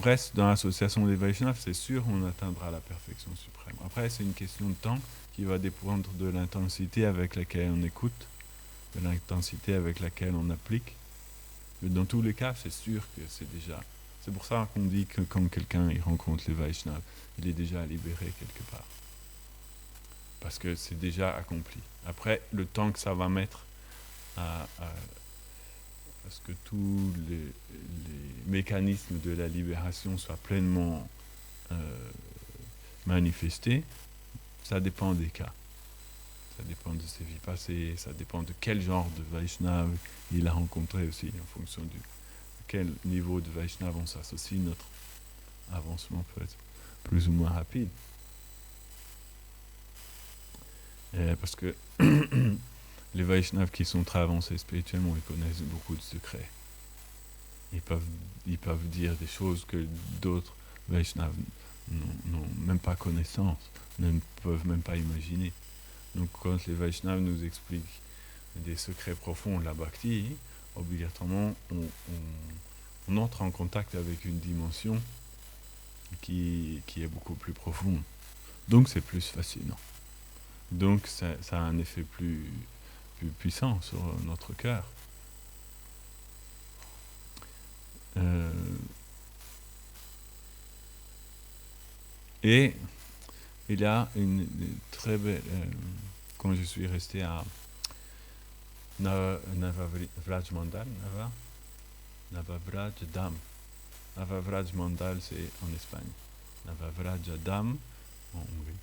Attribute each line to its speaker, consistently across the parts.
Speaker 1: reste dans l'association des Vaishnavas, c'est sûr, on atteindra la perfection suprême. Après, c'est une question de temps qui va dépendre de l'intensité avec laquelle on écoute, de l'intensité avec laquelle on applique. Mais dans tous les cas, c'est sûr que c'est déjà... C'est pour ça qu'on dit que quand quelqu'un il rencontre les Vaishnavas, il est déjà libéré quelque part. Parce que c'est déjà accompli. Après, le temps que ça va mettre à ce que tous les mécanismes de la libération soient pleinement manifestés, ça dépend des cas. Ça dépend de ses vies passées, ça dépend de quel genre de Vaishnava il a rencontré aussi, en fonction de quel niveau de Vaishnava on s'associe, notre avancement peut être plus ou moins rapide. Parce que les Vaishnavas qui sont très avancés spirituellement, ils connaissent beaucoup de secrets. Ils peuvent dire des choses que d'autres Vaishnavas n'ont même pas connaissance, ne peuvent même pas imaginer. Donc quand les Vaishnavas nous expliquent des secrets profonds de la Bhakti, obligatoirement on entre en contact avec une dimension qui est beaucoup plus profonde. Donc c'est plus fascinant. Donc ça a un effet plus puissant sur notre cœur. Et il y a une très belle... quand je suis resté à Navavraj Mandal, Navavraj Dham. Navavraj Mandal, c'est en Espagne. Navavraj Dham, en Hongrie.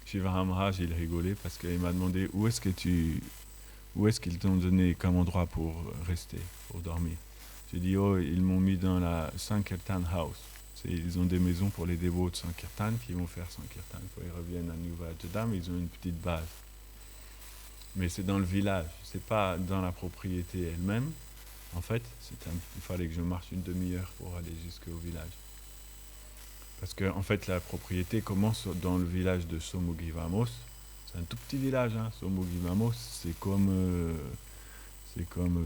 Speaker 1: Shiva Maharaj, il rigolait parce qu'il m'a demandé où est-ce qu'ils t'ont donné comme endroit pour rester, pour dormir. J'ai dit, ils m'ont mis dans la Sankirtan House. Ils ont des maisons pour les dévots de Sankirtan qui vont faire Sankirtan. Quand ils reviennent à Navavraj, ils ont une petite base. Mais c'est dans le village, c'est pas dans la propriété elle-même. En fait, il fallait que je marche une demi-heure pour aller jusqu'au village. Parce que en fait, la propriété commence dans le village de Somogivamos. C'est un tout petit village, hein. Somogivamos, c'est comme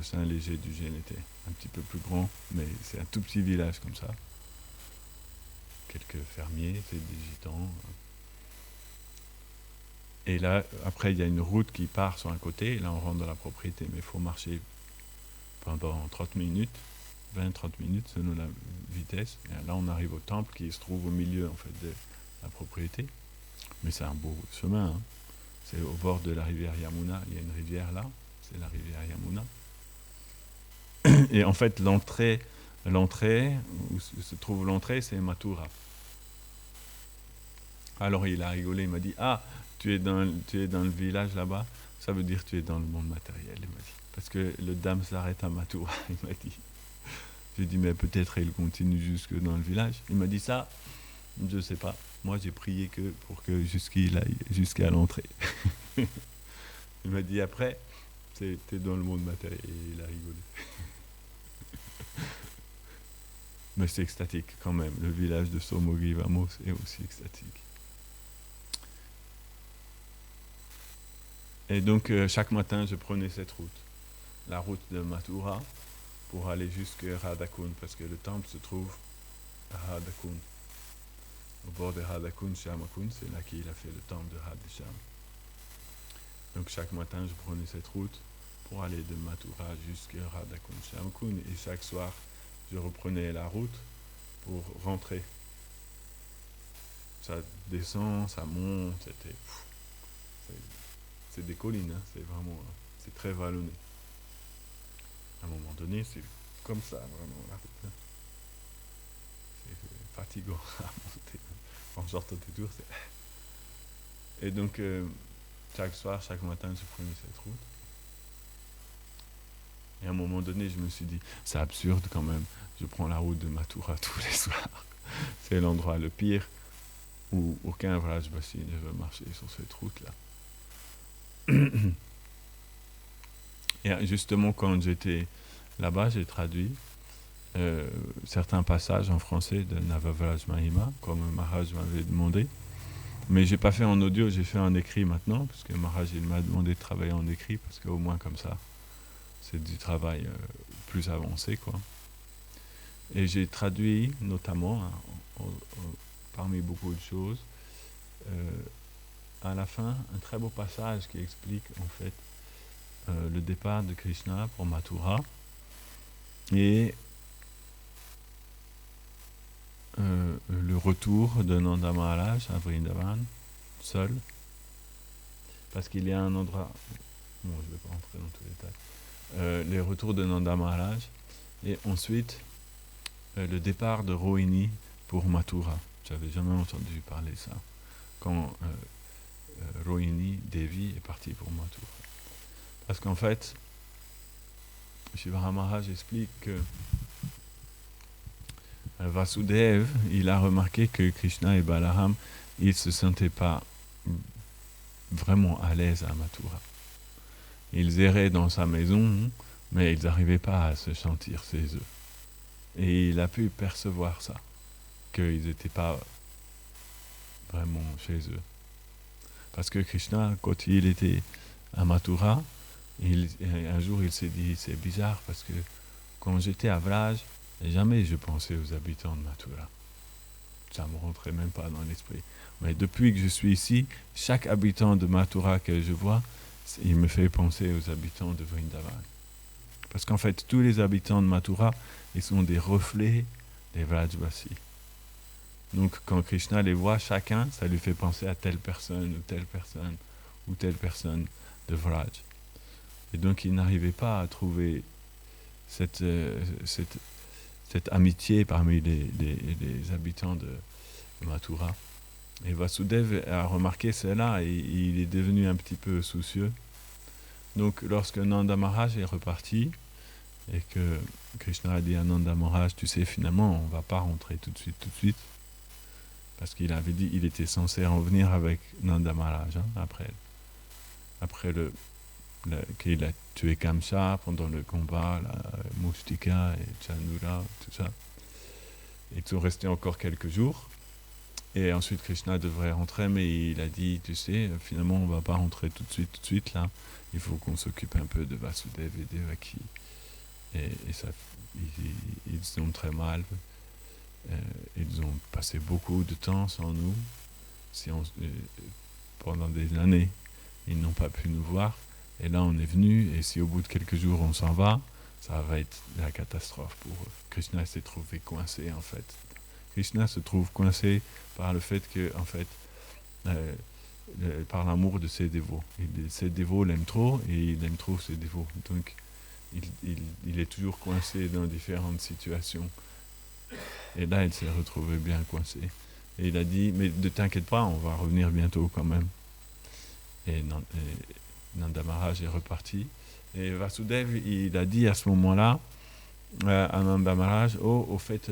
Speaker 1: Saint-Léger du GNT. Un petit peu plus grand, mais c'est un tout petit village comme ça. Quelques fermiers, c'est des gitans. Et là, après, il y a une route qui part sur un côté, et là, on rentre dans la propriété. Mais il faut marcher pendant 30 minutes, 20-30 minutes, selon la vitesse. Et là, on arrive au temple qui se trouve au milieu, en fait, de la propriété. Mais c'est un beau chemin, hein. C'est au bord de la rivière Yamuna. Il y a une rivière là, c'est la rivière Yamuna. Et en fait, l'entrée, où se trouve l'entrée, c'est Mathura. Alors il a rigolé, il m'a dit, tu es dans le village là-bas, ça veut dire que tu es dans le monde matériel, il m'a dit. Parce que le Dham s'arrête à Mathura, il m'a dit. J'ai dit, mais peut-être il continue jusque dans le village. Il m'a dit ça, je ne sais pas. Moi, j'ai prié pour que jusqu'il aille jusqu'à l'entrée. Il m'a dit, après, t'es dans le monde matériel. Et il a rigolé. Mais c'est extatique quand même. Le village de Somogivamos est aussi extatique. Et donc, chaque matin, je prenais cette route. La route de Mathura pour aller jusqu'à Radhakund, parce que le temple se trouve à Radhakund. Au bord de Radhakund, Shyamakund, c'est là qu'il a fait le temple de Radhesham. Donc chaque matin, je prenais cette route pour aller de Mathura jusqu'à Radhakund, Shyamakund, et chaque soir, je reprenais la route pour rentrer. Ça descend, ça monte, c'est des collines, hein, c'est très vallonné. À un moment donné, c'est comme ça, vraiment, la route. Hein. C'est fatigant à monter. En sortant des tours, c'est... Et donc, chaque soir, chaque matin, je prenais cette route. Et à un moment donné, je me suis dit, c'est absurde quand même, je prends la route de Mathura tous les soirs. C'est l'endroit le pire où aucun Vrajbasi ne veut marcher sur cette route-là. Et justement, quand j'étais là-bas, j'ai traduit certains passages en français de Navavraj Mahima, comme Maharaj m'avait demandé. Mais j'ai pas fait en audio, j'ai fait en écrit maintenant, parce que Maharaj il m'a demandé de travailler en écrit, parce qu'au moins comme ça, c'est du travail plus avancé, quoi. Et j'ai traduit notamment, parmi beaucoup de choses, à la fin, un très beau passage qui explique en fait le départ de Krishna pour Mathura et le retour de Nanda Maharaj à Vrindavan, seul, parce qu'il y a un endroit... Bon, je ne vais pas rentrer dans tous les détails. Les retours de Nanda Maharaj, et ensuite le départ de Rohini pour Mathura. J'avais jamais entendu parler de ça. Quand Rohini Devi est partie pour Mathura. Parce qu'en fait, Shivara Maharaj explique que Vasudev, il a remarqué que Krishna et Balaram, ils ne se sentaient pas vraiment à l'aise à Mathura. Ils erraient dans sa maison, mais ils n'arrivaient pas à se sentir chez eux. Et il a pu percevoir ça, qu'ils n'étaient pas vraiment chez eux. Parce que Krishna, quand il était à Mathura, un jour il s'est dit, c'est bizarre, parce que quand j'étais à Vraj, jamais je pensais aux habitants de Mathura. Ça ne me rentrait même pas dans l'esprit. Mais depuis que je suis ici, chaque habitant de Mathura que je vois, il me fait penser aux habitants de Vrindavan. Parce qu'en fait, tous les habitants de Mathura, ils sont des reflets des Vrajvasis. Donc quand Krishna les voit, chacun, ça lui fait penser à telle personne, ou telle personne, ou telle personne de Vraj. Et donc il n'arrivait pas à trouver cette amitié parmi les habitants de Mathura. Et Vasudev a remarqué cela et il est devenu un petit peu soucieux. Donc lorsque Nanda Maharaj est reparti et que Krishna a dit à Nanda Maharaj, tu sais, finalement on ne va pas rentrer tout de suite, parce qu'il avait dit il était censé revenir avec Nanda Maharaj après qu'il a tué Kamsa pendant le combat, Mustika et Chandura, tout ça. Ils sont restés encore quelques jours. Et ensuite, Krishna devrait rentrer, mais il a dit, tu sais, finalement, on ne va pas rentrer tout de suite, là. Il faut qu'on s'occupe un peu de Vasudev et Devaki. Et ça, ils ont très mal. Ils ont passé beaucoup de temps sans nous. Pendant des années, ils n'ont pas pu nous voir. Et là, on est venu, et si au bout de quelques jours, on s'en va, ça va être la catastrophe pour eux. Krishna s'est trouvé coincé, en fait. Krishna se trouve coincé par le fait que, en fait, par l'amour de ses dévots. Ses dévots l'aiment trop, et il aime trop ses dévots. Donc, il est toujours coincé dans différentes situations. Et là, il s'est retrouvé bien coincé. Et il a dit, mais ne t'inquiète pas, on va revenir bientôt quand même. Et Nanda Maharaj est reparti. Et Vasudev, il a dit à ce moment-là à Nanda Maharaj, au fait,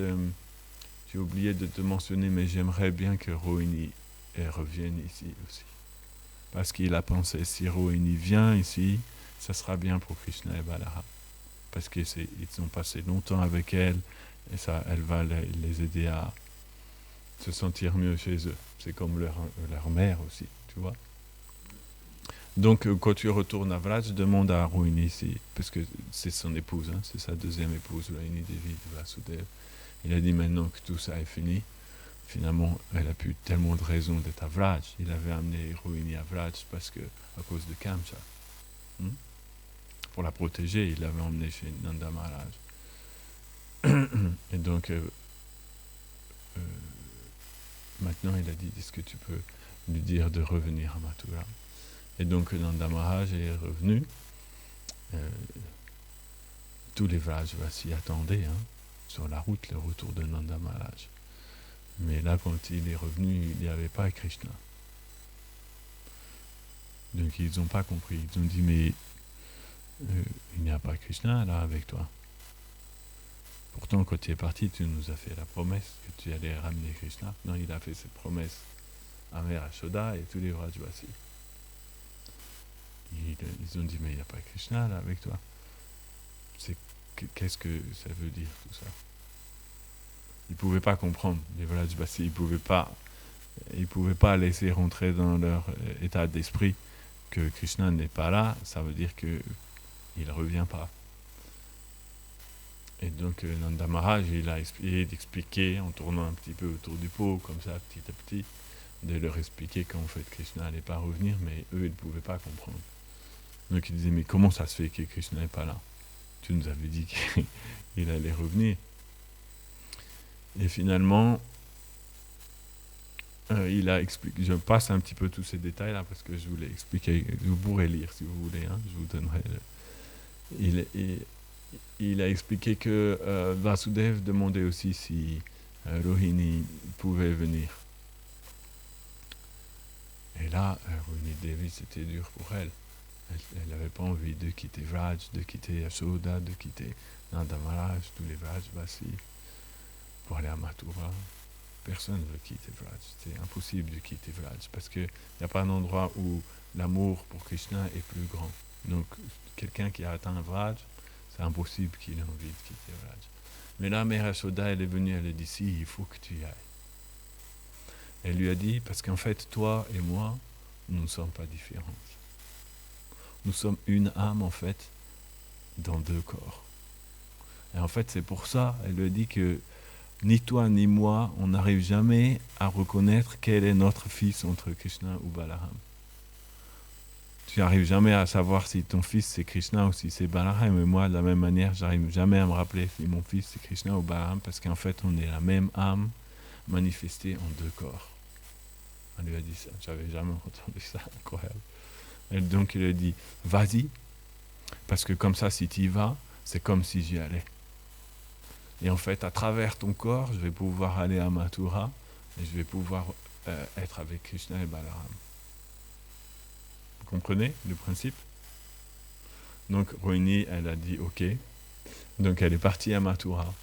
Speaker 1: j'ai oublié de te mentionner, mais j'aimerais bien que Rohini revienne ici aussi. Parce qu'il a pensé, si Rohini vient ici, ça sera bien pour Krishna et Balaram. Parce qu'ils ont passé longtemps avec elle, et ça, elle va les aider à se sentir mieux chez eux. C'est comme leur mère aussi, tu vois. Donc, quand tu retournes à Vraj, demande à Rohini ici, parce que c'est son épouse, hein, c'est sa deuxième épouse, Rohini Devi de Vasudev. Il a dit maintenant que tout ça est fini, finalement, elle a plus tellement de raisons d'être à Vraj. Il avait amené Rohini à Vraj parce que, à cause de Kamsa. Pour la protéger, il l'avait emmené chez Nanda Maharaj. Et donc, maintenant, il a dit, est-ce que tu peux lui dire de revenir à Mathura? Et donc, Nanda Maharaj est revenu. Tous les Vrajvasis attendaient, sur la route, le retour de Nanda Maharaj. Mais là, quand il est revenu, il n'y avait pas Krishna. Donc, ils n'ont pas compris. Ils ont dit, mais il n'y a pas Krishna là avec toi. Pourtant, quand tu es parti, tu nous as fait la promesse que tu allais ramener Krishna. Non, il a fait cette promesse à Mère Yashoda et tous les Vrajvasis. Ils ont dit, mais il n'y a pas Krishna là avec toi. Qu'est-ce que ça veut dire tout ça? Ils ne pouvaient pas comprendre, les Vrajvasis, ils ne pouvaient pas laisser rentrer dans leur état d'esprit que Krishna n'est pas là, ça veut dire qu'il ne revient pas. Et donc Nanda Maharaj, il a essayé d'expliquer en tournant un petit peu autour du pot, comme ça, petit à petit, de leur expliquer qu'en fait Krishna n'allait pas revenir, mais eux, ils ne pouvaient pas comprendre. Donc ils disaient, mais comment ça se fait que Krishna n'est pas là? Tu nous avais dit qu'il allait revenir. Et finalement, il a expliqué, je passe un petit peu tous ces détails là parce que je voulais expliquer, vous pourrez lire si vous voulez, hein, je vous donnerai. Il a expliqué que Vasudev demandait aussi si Rohini pouvait venir. Et là, Rohini Devi, c'était dur pour elle. Elle n'avait pas envie de quitter Vraj, de quitter Yashoda, de quitter Nanda Maharaj, tous les Vrajvasis, pour aller à Mathura. Personne ne veut quitter Vraj. C'est impossible de quitter Vraj parce qu'il n'y a pas un endroit où l'amour pour Krishna est plus grand. Donc, quelqu'un qui a atteint Vraj, c'est impossible qu'il ait envie de quitter Vraj. Mais là, Mère Yashoda, elle est venue, elle a dit, si, il faut que tu y ailles. Elle lui a dit, parce qu'en fait, toi et moi, nous ne sommes pas différents. Nous sommes une âme, en fait, dans deux corps. Et en fait, c'est pour ça, elle lui a dit que ni toi ni moi, on n'arrive jamais à reconnaître quel est notre fils entre Krishna ou Balaram. Tu n'arrives jamais à savoir si ton fils c'est Krishna ou si c'est Balaram. Et moi, de la même manière, j'arrive jamais à me rappeler si mon fils c'est Krishna ou Balaram, parce qu'en fait, on est la même âme manifestée en deux corps. Elle lui a dit ça, j'avais jamais entendu ça, incroyable. Et donc, il lui a dit, vas-y, parce que comme ça, si tu y vas, c'est comme si j'y allais. Et en fait, à travers ton corps, je vais pouvoir aller à Mathura et je vais pouvoir être avec Krishna et Balaram. Vous comprenez le principe? Donc, Rohini, elle a dit OK. Donc, elle est partie à Mathura.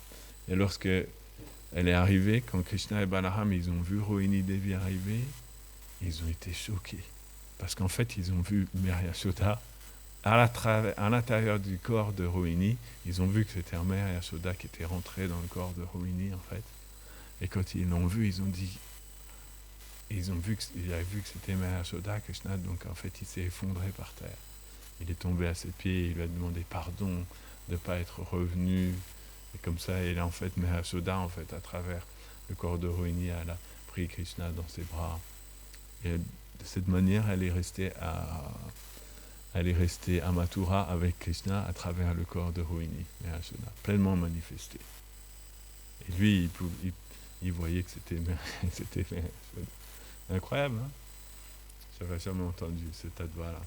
Speaker 1: Et lorsque elle est arrivée, quand Krishna et Balaram, ils ont vu Rohini Devi arriver, ils ont été choqués. Parce qu'en fait, ils ont vu Mère Yashoda à l'intérieur du corps de Rohini. Ils ont vu que c'était Mère Yashoda qui était rentrée dans le corps de Rohini, en fait. Et quand ils l'ont vu, ils ont dit, il a vu que c'était Mère Yashoda, Krishna, donc en fait, il s'est effondré par terre. Il est tombé à ses pieds, il lui a demandé pardon de ne pas être revenu. Et comme ça, il a en fait, Mère Yashoda, en fait, à travers le corps de Rohini, elle a pris Krishna dans ses bras. Et de cette manière, elle est restée à Mathura avec Krishna à travers le corps de Rohini, Mère Yashoda, pleinement manifesté. Et lui, il voyait que c'était Mère Yashoda. Incroyable, hein? J'avais jamais entendu cet adva-là.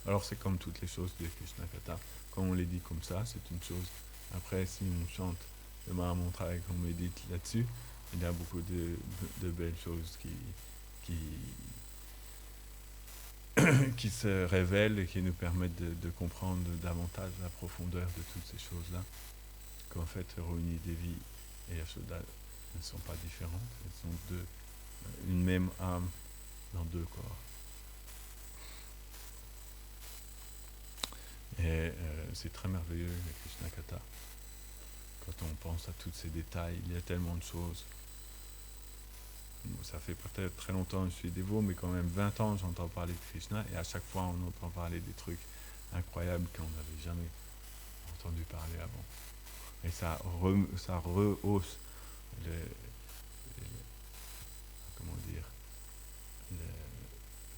Speaker 1: Alors c'est comme toutes les choses de Krishna Katha. Quand on les dit comme ça, c'est une chose. Après, si on chante le Mahamantra et qu'on médite là-dessus, il y a beaucoup de belles choses qui se révèlent et qui nous permettent de comprendre davantage la profondeur de toutes ces choses-là. Qu'en fait, Rohini Devi et Yashoda ne sont pas différentes. Elles sont une même âme dans deux corps. Et c'est très merveilleux, le Krishna Katha. Quand on pense à tous ces détails, il y a tellement de choses. Ça fait peut-être très longtemps que je suis dévot, mais quand même 20 ans j'entends parler de Krishna, et à chaque fois on entend parler des trucs incroyables qu'on n'avait jamais entendu parler avant. Et ça rehausse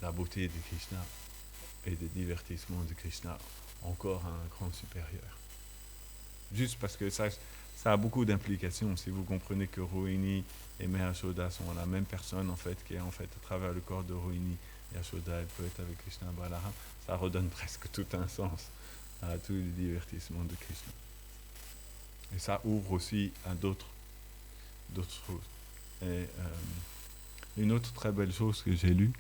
Speaker 1: la beauté de Krishna et des divertissements de Krishna encore à un cran supérieur. Juste parce que ça a beaucoup d'implications. Si vous comprenez que Rohini et Mère Yashoda sont la même personne, en fait, qui est en fait à travers le corps de Rohini, Yashoda, elle peut être avec Krishna Balaram, ça redonne presque tout un sens à tous les divertissements de Krishna. Et ça ouvre aussi à d'autres choses. Et une autre très belle chose que j'ai lue,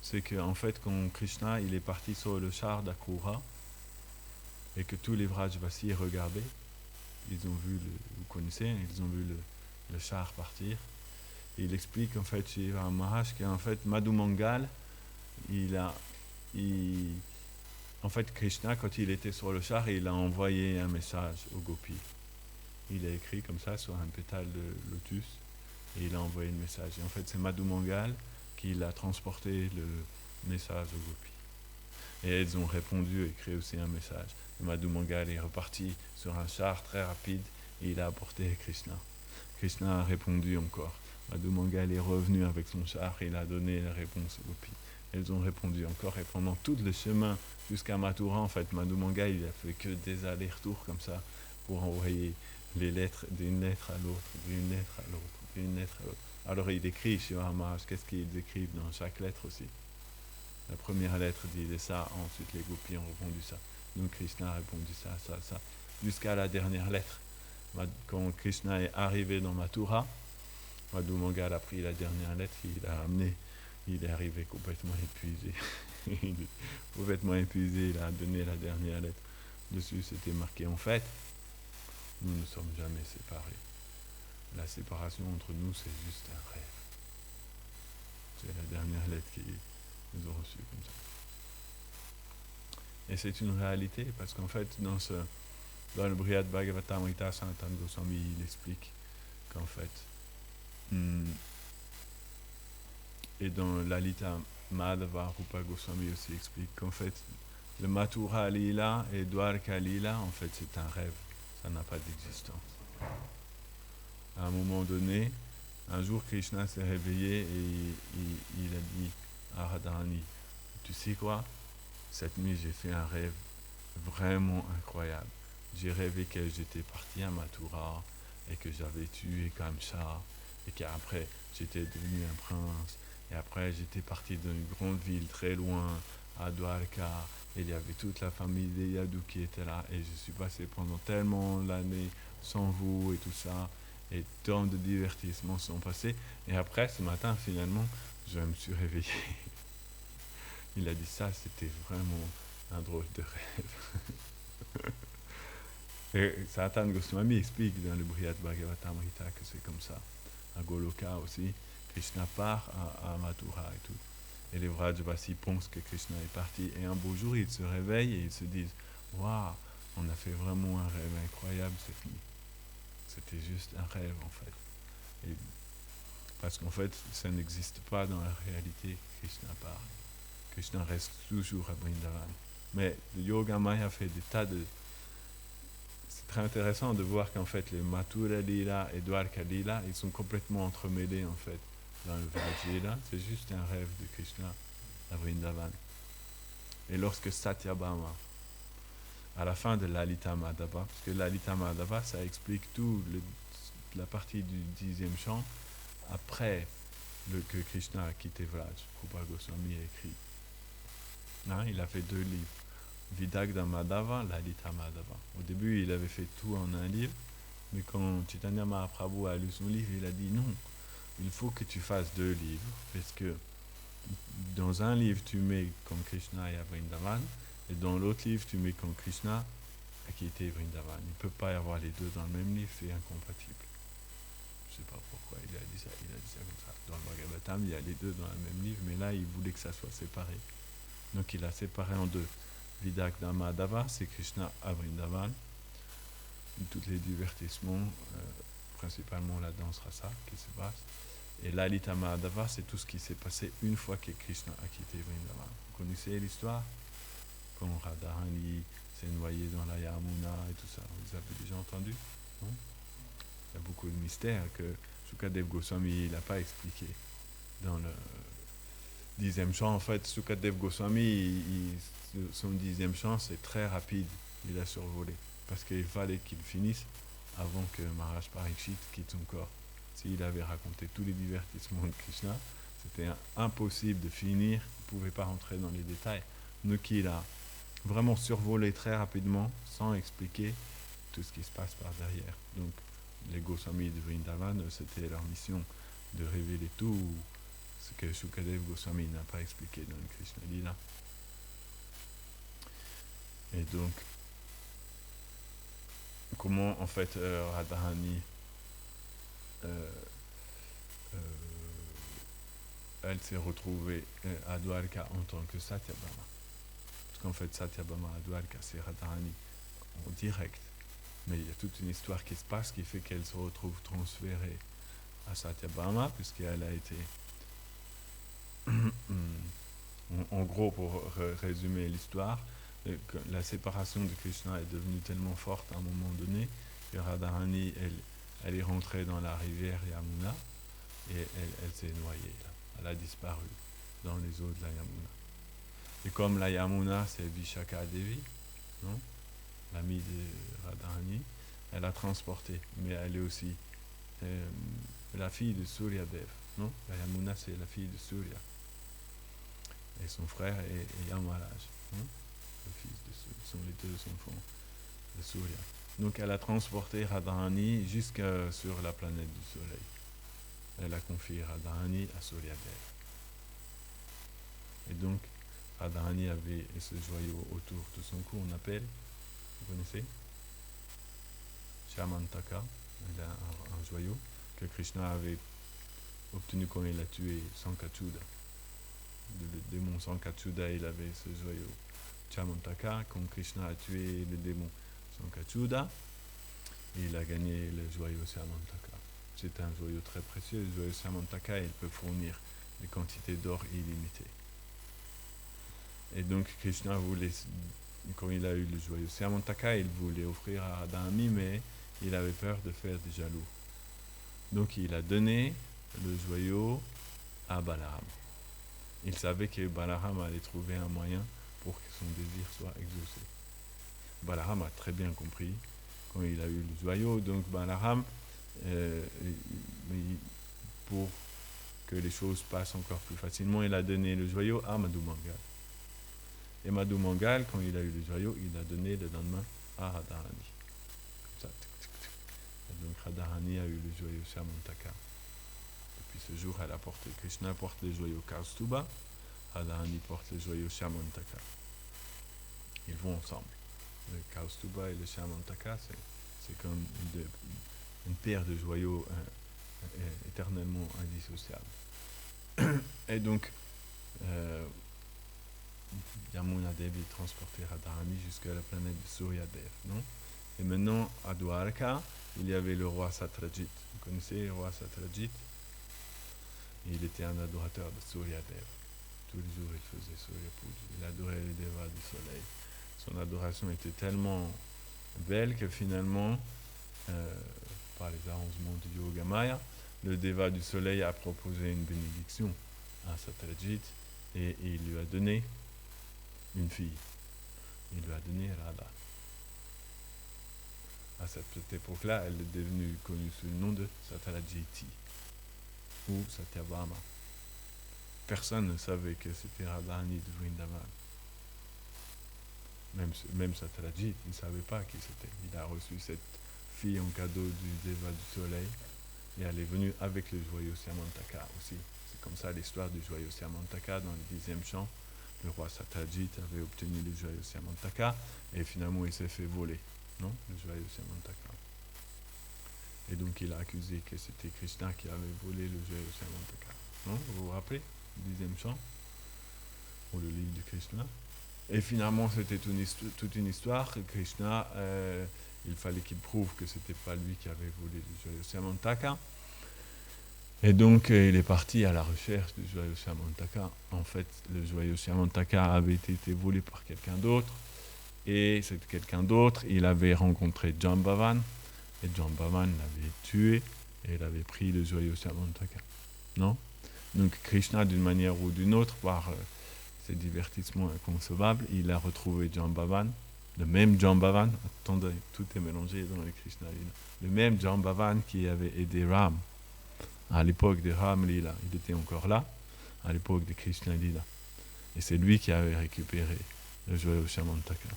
Speaker 1: c'est qu'en fait, quand Krishna il est parti sur le char d'Akrura, et que tous les Vrajvasis regardaient, ils ont vu, vous connaissez, ils ont vu le char partir. Et il explique en fait chez Ram Maharaj qu'en fait Madhu Mangal, en fait Krishna, quand il était sur le char, il a envoyé un message aux gopis. Il a écrit comme ça sur un pétale de lotus et il a envoyé le message. Et en fait c'est Madhu Mangal qui a transporté le message aux gopis. Et elles ont répondu et créé aussi un message. Et Madhu Mangal est reparti sur un char très rapide et il a apporté Krishna. Krishna a répondu encore. Madhu Mangal est revenu avec son char et il a donné la réponse aux gopis. Elles ont répondu encore et pendant tout le chemin jusqu'à Mathura, en fait, Madhu Mangal, il a fait que des allers-retours comme ça pour envoyer les lettres d'une lettre à l'autre, d'une lettre à l'autre, d'une lettre à l'autre. Alors il écrit chez Maharaj, qu'est-ce qu'ils écrivent dans chaque lettre aussi. La première lettre disait ça, ensuite les gopis ont répondu ça. Donc Krishna a répondu ça, ça, ça, jusqu'à la dernière lettre. Quand Krishna est arrivé dans Mathura, Madhu Mangal a pris la dernière lettre, il l'a ramené, il est arrivé complètement épuisé. Il est complètement épuisé, il a donné la dernière lettre. Dessus c'était marqué, en fait, nous ne sommes jamais séparés. La séparation entre nous, c'est juste un rêve. C'est la dernière lettre qu'ils ont reçue comme ça. Et c'est une réalité, parce qu'en fait, dans le Brihad Bhagavatamrita, Sanatana Goswami, il explique qu'en fait, et dans Lalita Madhava, Rupa Goswami aussi explique qu'en fait, le Mathura Lila et Dwarka Lila, en fait, c'est un rêve, ça n'a pas d'existence. À un moment donné, un jour, Krishna s'est réveillé et il a dit à Radharani, tu sais quoi, cette nuit j'ai fait un rêve vraiment incroyable. J'ai rêvé que j'étais parti à Mathura et que j'avais tué Kamsa et qu'après j'étais devenu un prince et après j'étais parti dans une grande ville très loin à Dwarka et il y avait toute la famille des Yadus qui était là et je suis passé pendant tellement d'années sans vous et tout ça et tant de divertissements sont passés et après ce matin finalement je me suis réveillé. Il a dit ça, c'était vraiment un drôle de rêve. Et Sanatana Goswami explique dans le Brihad Bhagavatamrita que c'est comme ça. À Goloka aussi, Krishna part à Mathura et tout. Et les Vrajavasi pensent que Krishna est parti. Et un beau jour, ils se réveillent et ils se disent « Waouh, on a fait vraiment un rêve incroyable cette nuit. » C'était juste un rêve en fait. Et parce qu'en fait, ça n'existe pas dans la réalité, Krishna part. Krishna reste toujours à Vrindavan. Mais le Yoga Maya fait des tas de... C'est très intéressant de voir qu'en fait, les Mathura Lila et Dwarka Lila, ils sont complètement entremêlés en fait dans le Vraj Lila. C'est juste un rêve de Krishna à Vrindavan. Et lorsque Satyabhama, à la fin de Lalita Madhava, parce que Lalita Madhava, ça explique tout la partie du 10e chant après que Krishna a quitté Vraj. Rupa Goswami a écrit. Hein, il a fait 2 livres. Vidagda Madhava, Lalita Madhava. Au début, il avait fait tout en un livre, mais quand Chaitanya Mahaprabhu a lu son livre, il a dit non, il faut que tu fasses 2 livres, parce que dans un livre, tu mets comme Krishna et à Vrindavan, et dans l'autre livre, tu mets comme Krishna a quitté Vrindavan. Il ne peut pas y avoir les deux dans le même livre, c'est incompatible. Je ne sais pas pourquoi il a dit ça comme ça. Dans le Bhagavatam, il y a les deux dans le même livre, mais là, il voulait que ça soit séparé. Donc il a séparé en 2. Vidagda Madhava, c'est Krishna à Vrindavan. Tous les divertissements, principalement la danse rasa qui se passe. Et Lalita Madhava, c'est tout ce qui s'est passé une fois que Krishna a quitté Vrindavan. Vous connaissez l'histoire? Quand Radharani s'est noyé dans la Yamuna et tout ça. Vous avez déjà entendu? Non? Il y a beaucoup de mystères que Sukadev Goswami n'a pas expliqué dans le 10e chant. En fait, Sukadev Goswami, son 10e chant, c'est très rapide. Il a survolé. Parce qu'il fallait qu'il finisse avant que Maharaj Parikshit quitte son corps. S'il avait raconté tous les divertissements de Krishna, c'était impossible de finir. Il ne pouvait pas rentrer dans les détails. Donc il a vraiment survolé très rapidement, sans expliquer tout ce qui se passe par derrière. Donc les Goswamis de Vrindavan, c'était leur mission de révéler tout ce que Sukadev Goswami n'a pas expliqué dans le Krishna Lila. Et donc, comment en fait Radharani elle s'est retrouvée à Dwarka en tant que Satyabhama. Parce qu'en fait Satyabhama à Dwarka c'est Radharani en direct. Mais il y a toute une histoire qui se passe qui fait qu'elle se retrouve transférée à Satyabhama puisqu'elle a été En gros, pour résumer l'histoire, la séparation de Krishna est devenue tellement forte à un moment donné que Radharani, elle est rentrée dans la rivière Yamuna et elle s'est noyée là. Elle a disparu dans les eaux de la Yamuna. Et comme la Yamuna, c'est Vishaka Devi, non, l'amie de Radharani, elle a transporté, mais elle est aussi la fille de Surya Dev, non? La Yamuna, c'est la fille de Surya. Et son frère est Yamaraj, non? Le fils de Surya. Ce sont les deux enfants de Surya. Donc elle a transporté Radharani jusqu'à sur la planète du Soleil. Elle a confié Radharani à Surya Dev. Et donc, Radharani avait ce joyau autour de son cou, on appelle, vous connaissez? Shamantaka, il a un joyau que Krishna avait obtenu quand il a tué Sankachuda. Le démon Sankachuda, il avait ce joyau Shamantaka. Quand Krishna a tué le démon Sankachuda, il a gagné le joyau Shamantaka. C'est un joyau très précieux. Le joyau Shamantaka, il peut fournir des quantités d'or illimitées. Et donc Krishna voulait, quand il a eu le joyau Shamantaka, il voulait offrir à Radharani, mais il avait peur de faire des jaloux. Donc il a donné le joyau à Balaram. Il savait que Balaram allait trouver un moyen pour que son désir soit exaucé. Balaram a très bien compris quand il a eu le joyau. Donc Balaram, pour que les choses passent encore plus facilement, il a donné le joyau à Madhu Mangal. Et Madhu Mangal, quand il a eu le joyau, il a donné le lendemain à Radharani. Comme ça. Et donc Radharani a eu le joyau Shamantaka. Depuis ce jour, elle a porté. Krishna porte le joyau Kaustuba, Radharani porte le joyau Shamantaka. Ils vont ensemble. Le Kaustuba et le Shamantaka, c'est comme une paire de joyaux éternellement indissociables. Et donc, Yamuna Devi transportait Radharani jusqu'à la planète de Surya Dev, non? Et maintenant, à Dwarka, il y avait le roi Satrajit. Vous connaissez le roi Satrajit? Il était un adorateur de Surya Dev. Tous les jours, il faisait Surya Puja. Il adorait les devas du soleil. Son adoration était tellement belle que finalement, par les arrangements du Yoga Maya, le deva du soleil a proposé une bénédiction à Satrajit et il lui a donné une fille. Il lui a donné Radha. À cette époque-là, elle est devenue connue sous le nom de Satrajiti ou Satyabhama. Personne ne savait que c'était Radharani de Vrindavan. Même Satrajit, il ne savait pas qui c'était. Il a reçu cette fille en cadeau du Deva du Soleil et elle est venue avec le joyau Shamantaka aussi. C'est comme ça l'histoire du joyau Shamantaka dans le 10e chant. Le roi Satrajit avait obtenu le joyau Shamantaka et finalement il s'est fait voler, non, le joyau Shamantaka. Et donc il a accusé que c'était Krishna qui avait volé le joyau Shamantaka. Non, vous vous rappelez le 10e chant ou le livre de Krishna? Et finalement, c'était toute une histoire. Krishna, il fallait qu'il prouve que c'était pas lui qui avait volé le joyau Shamantaka. Et donc, il est parti à la recherche du joyau Shamantaka. En fait, le joyau Shamantaka avait été volé par quelqu'un d'autre. Et c'est quelqu'un d'autre, il avait rencontré Jambavan. Et Jambavan l'avait tué. Et il avait pris le joyau Shamantaka. Non? Donc, Krishna, d'une manière ou d'une autre, par ces divertissements inconcevables, il a retrouvé Jambavan, le même Jambavan, attendez, tout est mélangé dans les Krishna Lila, le même Jambavan qui avait aidé Ram à l'époque de Ram Lila, il était encore là, à l'époque de Krishna Lila. Et c'est lui qui avait récupéré le joyau Shamantaka.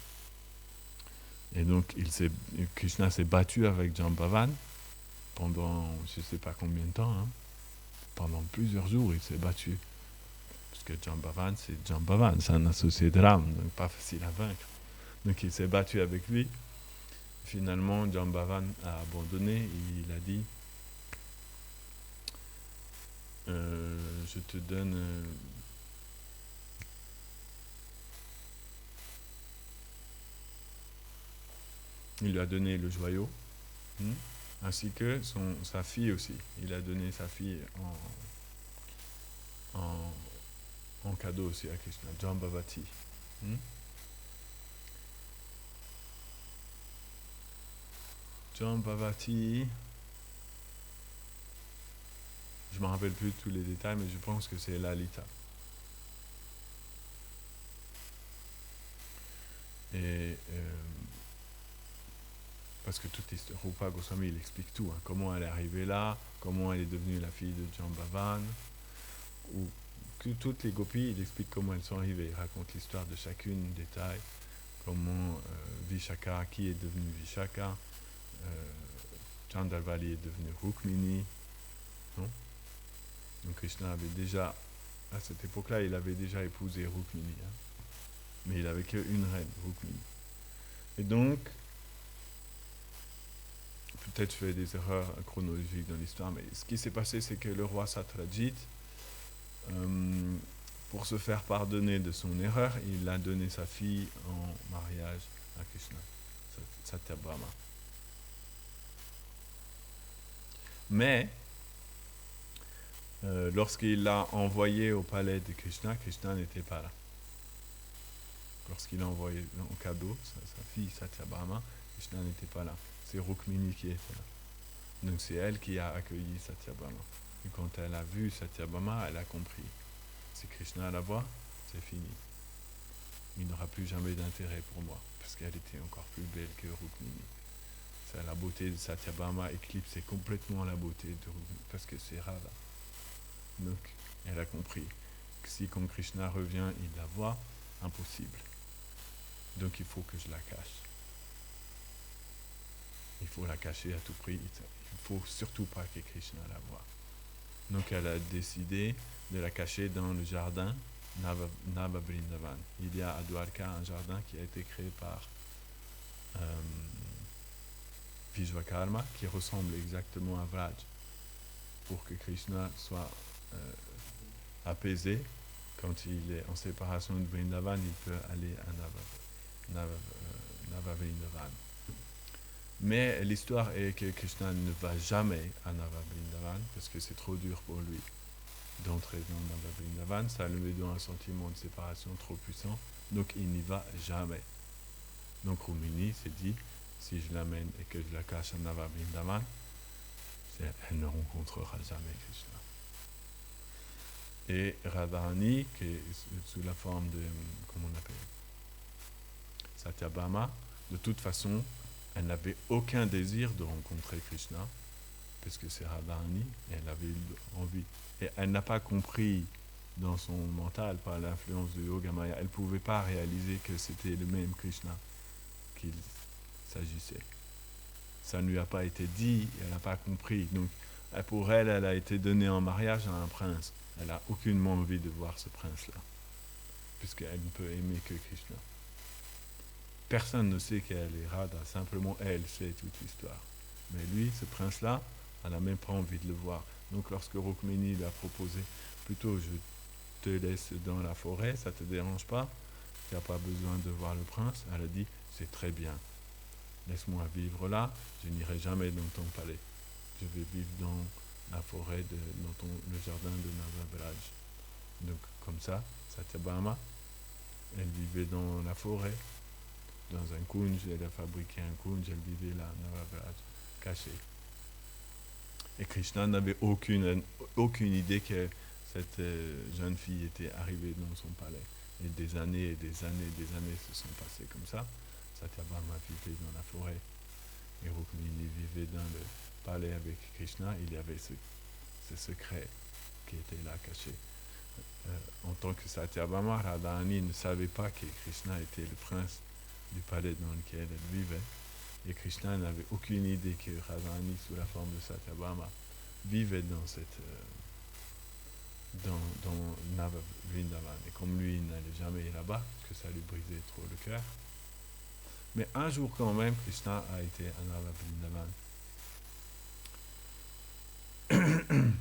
Speaker 1: Et donc, Krishna s'est battu avec Jambavan pendant, je ne sais pas combien de temps, hein, pendant plusieurs jours, il s'est battu. Que Jambavan, c'est Jambavan, c'est un associé de Ram, donc pas facile à vaincre. Donc il s'est battu avec lui. Finalement, Jambavan a abandonné et il a dit je te donne il lui a donné le joyau, ainsi que sa fille aussi. Il a donné sa fille en en cadeau aussi à Krishna, Jambavati. Jambavati, je me rappelle plus de tous les détails, mais je pense que c'est Lalita. Et parce que toute l'histoire, Rupa Goswami, il explique tout, hein, comment elle est arrivée là, comment elle est devenue la fille de Jambavan, ou que toutes les gopis, il explique comment elles sont arrivées, il raconte l'histoire de chacune, détail, comment Vishaka, qui est devenu Vishaka, Chandravali est devenu Rukmini, non? Donc Krishna avait déjà, à cette époque-là, il avait déjà épousé Rukmini, hein, mais il n'avait qu'une reine, Rukmini. Et donc, peut-être je fais des erreurs chronologiques dans l'histoire, mais ce qui s'est passé, c'est que le roi Satrajit, pour se faire pardonner de son erreur, il a donné sa fille en mariage à Krishna, Satyabhama. Mais, lorsqu'il l'a envoyé au palais de Krishna, Krishna n'était pas là. Lorsqu'il a envoyé en cadeau sa fille Satyabhama, Krishna n'était pas là. C'est Rukmini qui était là. Donc c'est elle qui a accueilli Satyabhama. Et quand elle a vu Satyabhama, elle a compris. Si Krishna la voit, c'est fini. Il n'aura plus jamais d'intérêt pour moi, parce qu'elle était encore plus belle que Rukmini. La beauté de Satyabhama éclipsait complètement la beauté de Rukmini, parce que c'est Radha. Donc elle a compris que si quand Krishna revient, il la voit, impossible. Donc il faut que je la cache. Il faut la cacher à tout prix. Il ne faut surtout pas que Krishna la voie. Donc elle a décidé de la cacher dans le jardin Nava Vrindavan. Il y a à Dwarka un jardin qui a été créé par Vishvakarma, qui ressemble exactement à Vraj, pour que Krishna soit apaisé. Quand il est en séparation de Vrindavan, il peut aller à Nava Vrindavan. Mais l'histoire est que Krishna ne va jamais à Nava Vrindavan parce que c'est trop dur pour lui d'entrer dans Nava Vrindavan. Ça lui donne un sentiment de séparation trop puissant, donc il n'y va jamais. Donc Rukmini s'est dit, si je l'amène et que je la cache à Nava Vrindavan, elle ne rencontrera jamais Krishna. Et Radharani, qui est sous la forme de, comment on appelle, Satyabhama, de toute façon, elle n'avait aucun désir de rencontrer Krishna, parce que c'est Radharani, et elle avait envie. Et elle n'a pas compris dans son mental, par l'influence du Yoga Maya, elle ne pouvait pas réaliser que c'était le même Krishna qu'il s'agissait. Ça ne lui a pas été dit, elle n'a pas compris. Donc, pour elle, elle a été donnée en mariage à un prince. Elle n'a aucunement envie de voir ce prince-là, puisqu'elle ne peut aimer que Krishna. Personne ne sait qu'elle est Radha, simplement elle sait toute l'histoire. Mais lui, ce prince-là, elle n'a même pas envie de le voir. Donc lorsque Rukmini lui a proposé, plutôt je te laisse dans la forêt, ça ne te dérange pas, tu n'as pas besoin de voir le prince, elle a dit, c'est très bien. Laisse-moi vivre là, je n'irai jamais dans ton palais. Je vais vivre dans la forêt, dans le jardin de Navavraj. Donc comme ça, Satyabhama, elle vivait dans la forêt, dans un kunj, elle a fabriqué un kunj, elle vivait là, Navavraj, cachée. Et Krishna n'avait aucune idée que cette jeune fille était arrivée dans son palais. Et des années et des années et des années se sont passées comme ça. Satyabhama vivait dans la forêt. Et Rukmini vivait dans le palais avec Krishna. Il y avait ce secret qui était là caché. En tant que Satyabhama, Radharani ne savait pas que Krishna était le prince du palais dans lequel elle vivait. Et Krishna n'avait aucune idée que Radharani, sous la forme de Satyabhama, vivait dans dans Nava Vrindavan. Et comme lui, il n'allait jamais là-bas, parce que ça lui brisait trop le cœur. Mais un jour quand même, Krishna a été à Nava Vrindavan.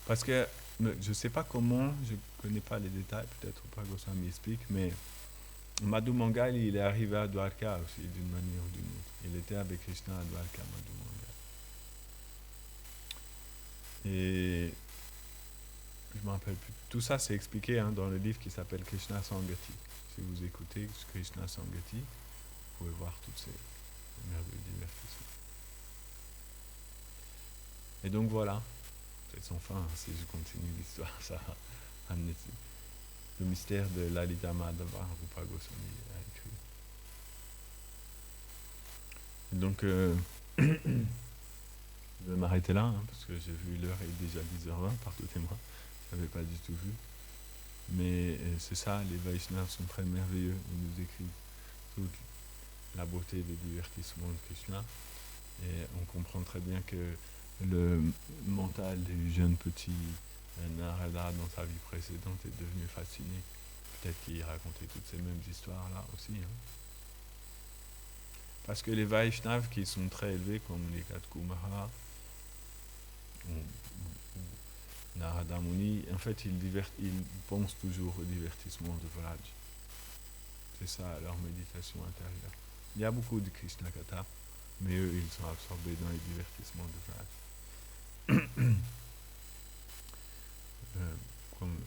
Speaker 1: Parce que je ne sais pas comment, je ne connais pas les détails, peut-être pas Goswami explique, mais Madhu Mangal, il est arrivé à Dwarka aussi, d'une manière ou d'une autre. Il était avec Krishna à Dwarka, Madhu Mangal. Et je me rappelle plus. Tout ça, c'est expliqué dans le livre qui s'appelle Krishna Sangati. Si vous écoutez Krishna Sangati, vous pouvez voir toutes ces merveilleux divertissements. Et donc voilà, c'est sans fin, si je continue l'histoire, ça va amener le mystère de Lalita Madhava, Rupa Goswami a écrit. Et donc, je vais m'arrêter là, parce que j'ai vu l'heure est déjà 10h20, pardonnez-moi, je n'avais pas du tout vu. Mais c'est ça, les Vaishnavas sont très merveilleux, ils nous décrivent toute la beauté des divertissements de Krishna. Et on comprend très bien que le mental du jeune petit Narada dans sa vie précédente est devenu fasciné. Peut-être qu'il racontait toutes ces mêmes histoires-là aussi. Parce que les Vaishnavas qui sont très élevés, comme les quatre Kumara, Narada Muni, en fait, ils pensent toujours au divertissement de Vraj. C'est ça leur méditation intérieure. Il y a beaucoup de Krishna Katha, mais eux, ils sont absorbés dans les divertissements de Vraj. Comme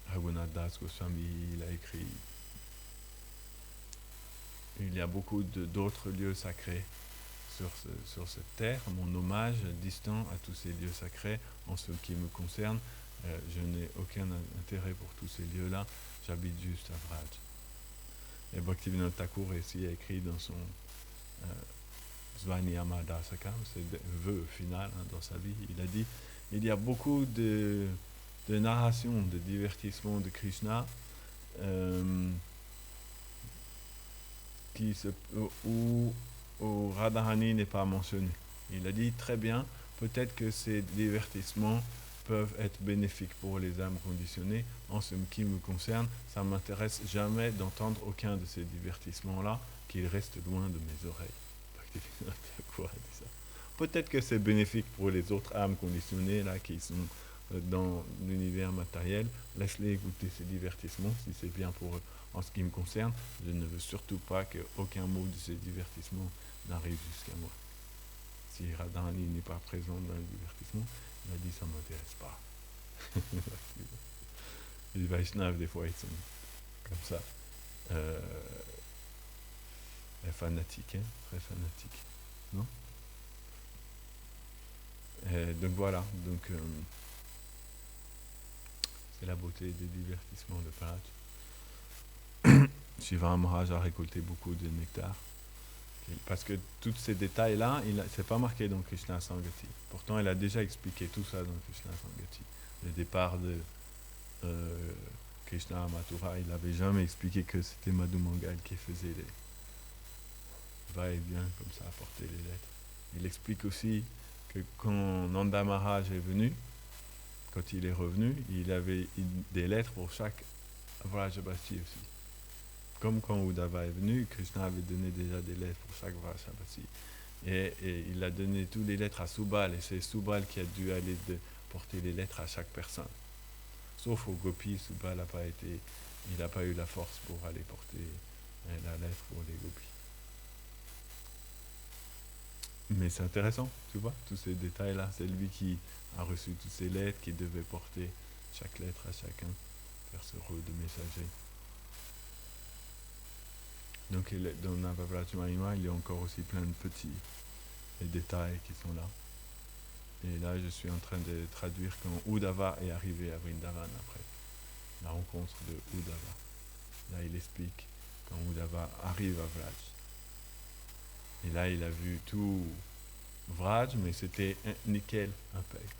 Speaker 1: Raghunath Das Goswami, il a écrit. Il y a beaucoup d'autres lieux sacrés sur cette terre. Mon hommage distant à tous ces lieux sacrés, en ce qui me concerne, je n'ai aucun intérêt pour tous ces lieux-là, j'habite juste à Vraj. Et Bhaktivinoda Thakur ici a écrit dans son Svaniyama Dasaka, c'est le vœu final dans sa vie, il a dit, il y a beaucoup de narrations, de divertissements de Krishna où Radharani n'est pas mentionné. Il a dit très bien, peut-être que ces divertissements peuvent être bénéfiques pour les âmes conditionnées. En ce qui me concerne, ça ne m'intéresse jamais d'entendre aucun de ces divertissements-là, qu'ils restent loin de mes oreilles. Peut-être que c'est bénéfique pour les autres âmes conditionnées là, qui sont dans l'univers matériel. Laisse-les écouter ces divertissements si c'est bien pour eux. En ce qui me concerne, je ne veux surtout pas qu'aucun mot de ces divertissements n'arrive jusqu'à moi. Si Radharani n'est pas présent dans le divertissement, il a dit ça ne m'intéresse pas. Les Vaishnavas, des fois, ils sont comme ça. Fanatiques, très fanatiques. Non? Donc voilà, c'est la beauté des divertissements de Paraj. Shiva Maharaj a récolté beaucoup de nectar. Parce que tous ces détails-là, c'est pas marqué dans Krishna Sangati. Pourtant, il a déjà expliqué tout ça dans Krishna Sangati. Le départ de Krishna à Mathura, il n'avait jamais expliqué que c'était Madhu Mangal qui faisait les va-et-vient comme ça, apporter les lettres. Il explique aussi que quand Nanda Maharaj est venu, quand il est revenu, il avait des lettres pour chaque Vrajabhasi aussi. Comme quand Uddhava est venu, Krishna avait donné déjà des lettres pour chaque Vrajabhasi. Et il a donné toutes les lettres à Subal, et c'est Subal qui a dû aller porter les lettres à chaque personne. Sauf aux gopis, Subal n'a pas eu la force pour aller porter la lettre pour les gopis. Mais c'est intéressant, tu vois, tous ces détails-là. C'est lui qui a reçu toutes ces lettres, qui devait porter chaque lettre à chacun, faire ce rôle de messager. Donc dans Navavraj Mahima, il y a encore aussi plein de petits détails qui sont là. Et là, je suis en train de traduire quand Uddhava est arrivé à Vrindavan après. La rencontre de Uddhava. Là, il explique quand Uddhava arrive à Vraj. Et là, il a vu tout Vraj, mais c'était nickel,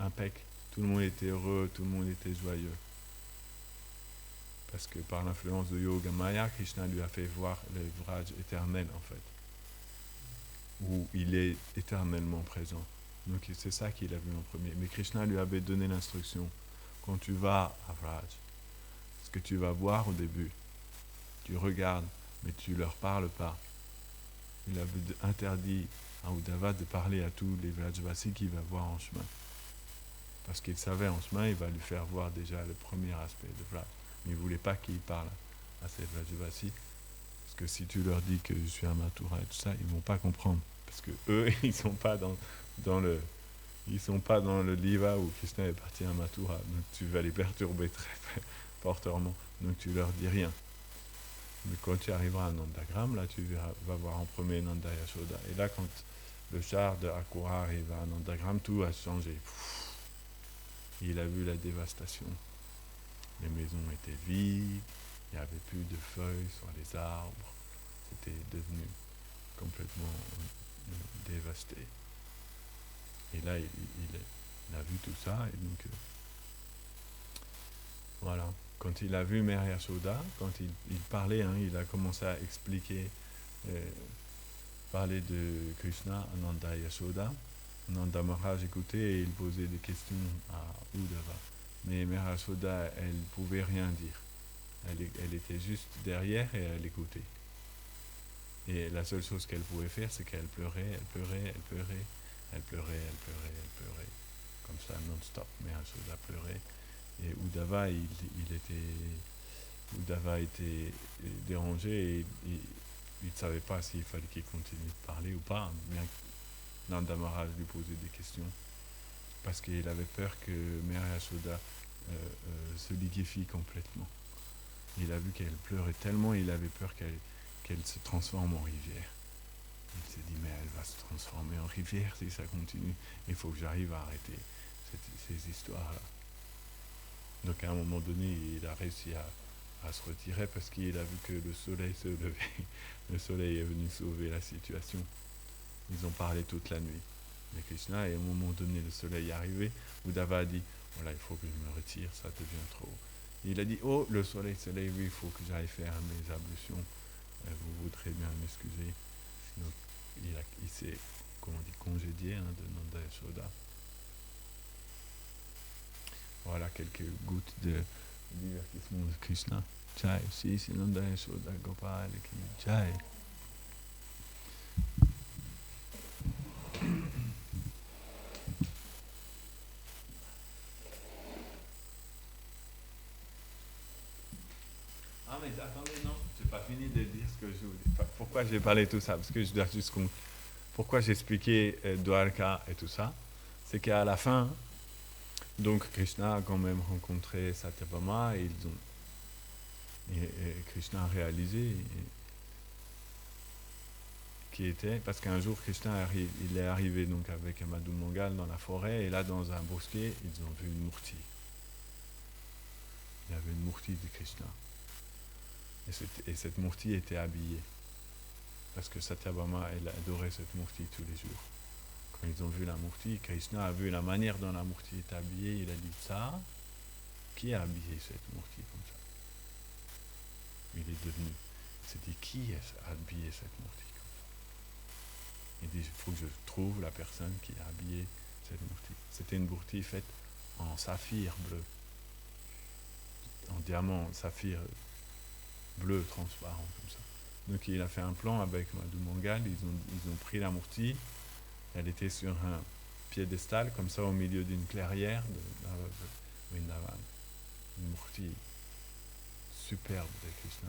Speaker 1: impec. Tout le monde était heureux, tout le monde était joyeux. Parce que par l'influence de Yoga Maya, Krishna lui a fait voir le Vraj éternel, en fait. Où il est éternellement présent. Donc c'est ça qu'il a vu en premier. Mais Krishna lui avait donné l'instruction. Quand tu vas à Vraj, ce que tu vas voir au début, tu regardes, mais tu leur parles pas. Il avait interdit à Uddhava de parler à tous les Vrajavasi qu'il va voir en chemin. Parce qu'il savait en chemin, il va lui faire voir déjà le premier aspect de Vraj. Mais il ne voulait pas qu'il parle à ces Vrajavasi. Parce que si tu leur dis que je suis à Mathura et tout ça, ils ne vont pas comprendre. Parce que eux, ils ne sont pas dans Ils sont pas dans le Liva où Krishna est parti à Mathura, donc tu vas les perturber très fortement, donc tu leur dis rien. Mais quand tu arriveras à Nandagram, là tu vas voir en premier Nanda Yashoda. Et là, quand le char de Akura arrive à Nandagram, tout a changé. Il a vu la dévastation. Les maisons étaient vides, il n'y avait plus de feuilles sur les arbres, c'était devenu complètement dévasté. Et là, il a vu tout ça, et donc voilà. Quand il a vu Mère Yashoda, quand il parlait, il a commencé à expliquer, parler de Krishna à Nanda Yashoda. Nanda Maharaj écoutait et il posait des questions à Uddhava. Mais Mère Yashoda, elle ne pouvait rien dire. Elle était juste derrière et elle écoutait. Et la seule chose qu'elle pouvait faire, c'est qu'elle pleurait, elle pleurait, elle pleurait, elle pleurait, elle pleurait, elle pleurait. Comme ça, non-stop. Mère Yashoda pleurait. Et Uddhava, Uddhava était dérangé et il ne savait pas s'il fallait qu'il continue de parler ou pas, bien que Nanda Maharaj lui posait des questions, parce qu'il avait peur que Mère Yashoda se liquéfie complètement. Il a vu qu'elle pleurait tellement, il avait peur qu'elle se transforme en rivière. Il s'est dit, mais elle va se transformer en rivière si ça continue. Il faut que j'arrive à arrêter ces histoires-là. Donc à un moment donné, il a réussi à se retirer parce qu'il a vu que le soleil se levait. Le soleil est venu sauver la situation. Ils ont parlé toute la nuit. Mais Krishna, et à un moment donné, le soleil est arrivé. Uddhava a dit, voilà, il faut que je me retire, ça devient trop. Et il a dit, oh, le soleil se lève, il faut que j'aille faire mes ablutions. Vous voudrez bien m'excuser. Donc il s'est, comment on dit, congédié de Nanda Yashoda. Voilà quelques gouttes de divertissement de Krishna. Jai, si, c'est Nanda Yashoda Gopal qui Jai. Ah mais attendez, non, j'ai pas fini de dire ce que je voulais. Pourquoi j'ai parlé de tout ça? Parce que je dois juste pourquoi j'ai expliqué Dwarka et tout ça, c'est qu'à la fin, donc Krishna a quand même rencontré Satyabhama et Krishna a réalisé qui était, parce qu'un jour Krishna il est arrivé donc avec Madhu Mangal dans la forêt et là dans un bosquet ils ont vu une murti. Il y avait une murti de Krishna. Et cette murti était habillée. Parce que Satyabhama, elle adorait cette murti tous les jours. Quand ils ont vu la murti, Krishna a vu la manière dont la murti est habillée, il a dit ça, qui a habillé cette murti comme ça? Il est devenu, il s'est dit, qui a habillé cette murti comme ça? Il dit, il faut que je trouve la personne qui a habillé cette murti. C'était une murti faite en saphir bleu, en diamant, saphir bleu transparent comme ça. Donc il a fait un plan avec Madhu Mangal, ils ont pris la murti, elle était sur un piédestal comme ça au milieu d'une clairière de Vrindavan. Une murti superbe de Krishna.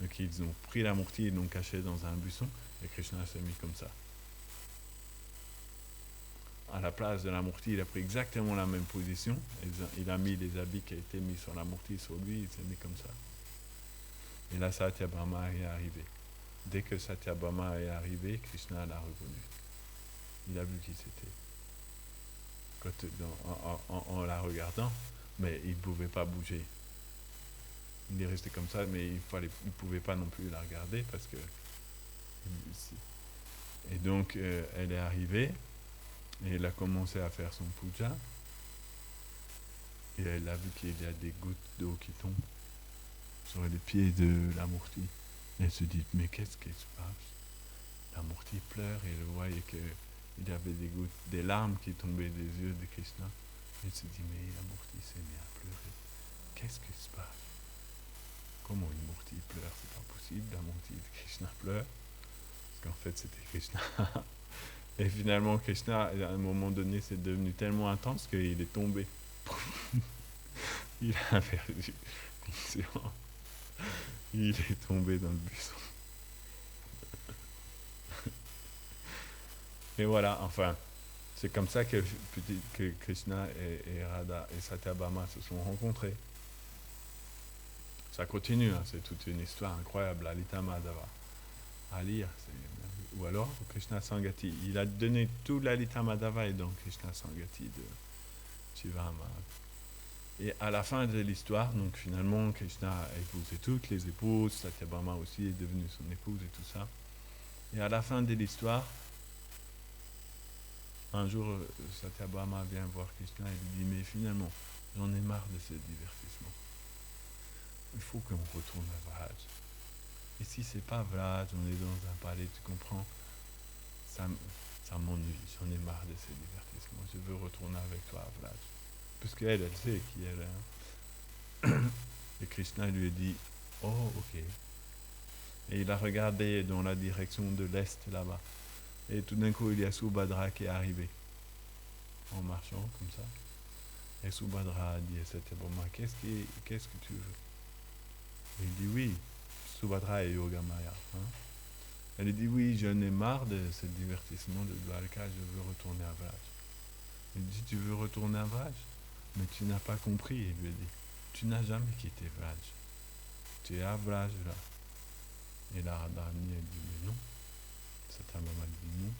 Speaker 1: Donc ils ont pris la murti, ils l'ont cachée dans un buisson et Krishna s'est mis comme ça. À la place de la murti, il a pris exactement la même position, il a mis les habits qui étaient mis sur la murti sur lui, il s'est mis comme ça. Et là, Satyabhama est arrivé. Dès que Satyabhama est arrivé, Krishna l'a reconnu. Il a vu qui c'était. En la regardant, mais il ne pouvait pas bouger. Il est resté comme ça, mais il ne pouvait pas non plus la regarder parce que... Et donc, elle est arrivée et elle a commencé à faire son puja. Et elle a vu qu'il y a des gouttes d'eau qui tombent sur les pieds de la murti. Elle se dit, mais qu'est-ce qui se passe? La murti pleure et elle voyait qu'il y avait des larmes qui tombaient des yeux de Krishna. Elle se dit, mais la murti s'est mise à pleurer. Qu'est-ce qui se passe? Comment une murti pleure? C'est pas possible, la murti de Krishna pleure. Parce qu'en fait, c'était Krishna. Et finalement, Krishna, à un moment donné, c'est devenu tellement intense qu'il est tombé. Il a perdu conscience. Il est tombé dans le buisson. Et voilà, enfin, C'est comme ça que Krishna et Radha et Satyabhama se sont rencontrés. Ça continue, hein, c'est toute une histoire incroyable, Lalita Madhava. À lire. Ou alors Krishna Sangati. Il a donné tout Lalita Madhava et donc Krishna Sangati de Shiva. Et à la fin de l'histoire, donc finalement, Krishna a épousé toutes les épouses, Satyabhama aussi est devenue son épouse et tout ça. Et à la fin de l'histoire, un jour, Satyabhama vient voir Krishna et lui dit, mais finalement, j'en ai marre de ce divertissement. Il faut qu'on retourne à Vraj. Et si c'est pas Vraj, on est dans un palais, tu comprends, ça m'ennuie, j'en ai marre de ces divertissements, je veux retourner avec toi à Vraj. Parce qu'elle, elle sait qui elle est. Hein. Et Krishna lui a dit, oh ok. Et il a regardé dans la direction de l'est là-bas. Et tout d'un coup, il y a Subhadra qui est arrivé, en marchant comme ça. Et Subhadra a dit à Satyabhama, qu'est-ce que tu veux? Il dit oui, Subhadra et Yogamaya. Hein? Elle dit oui, j'en ai marre de ce divertissement de Dwarka, je veux retourner à Vraj. Il dit, tu veux retourner à Vraj? Mais tu n'as pas compris, il lui dit. Tu n'as jamais quitté Vraj. Tu es à Vraj là. Et la Radharani a dit, mais non. Satyabhama dit non,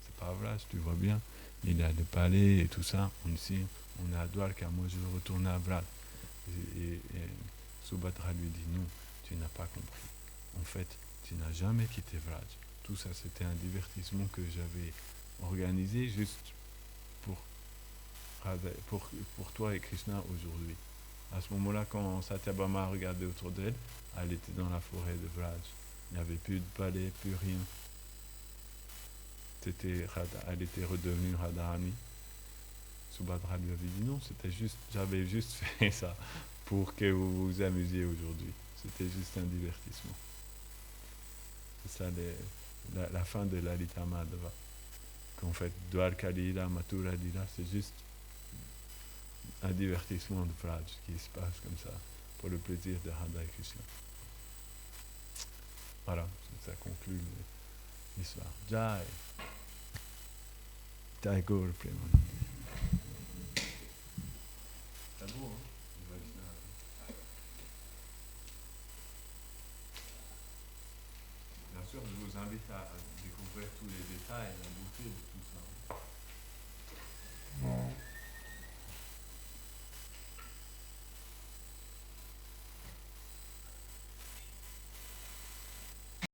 Speaker 1: c'est pas Vraj, tu vois bien. Il y a le palais et tout ça. On est à Dwarka, moi je veux retourner à Vraj. Et Subhadra lui dit non, tu n'as pas compris. En fait, tu n'as jamais quitté Vraj. Tout ça, c'était un divertissement que j'avais organisé juste pour toi et Krishna aujourd'hui. À ce moment-là, quand Satyabhama regardait autour d'elle, elle était dans la forêt de Vraj. Il n'y avait plus de palais, plus rien. Elle était redevenue Radharani. Subhadra lui avait dit non, j'avais juste fait ça pour que vous vous amusiez aujourd'hui. C'était juste un divertissement. C'est ça la fin de Lalita Madhava. Qu'en fait, Dwarka Lila, Mathura Lila, c'est juste un divertissement de Vraj qui se passe comme ça, pour le plaisir de Radha et Krishna. Voilà, ça conclut l'histoire. Jai. Jai Gaur Premanand. C'est beau, hein? Bien sûr, je vous invite à découvrir tous les détails, la beauté de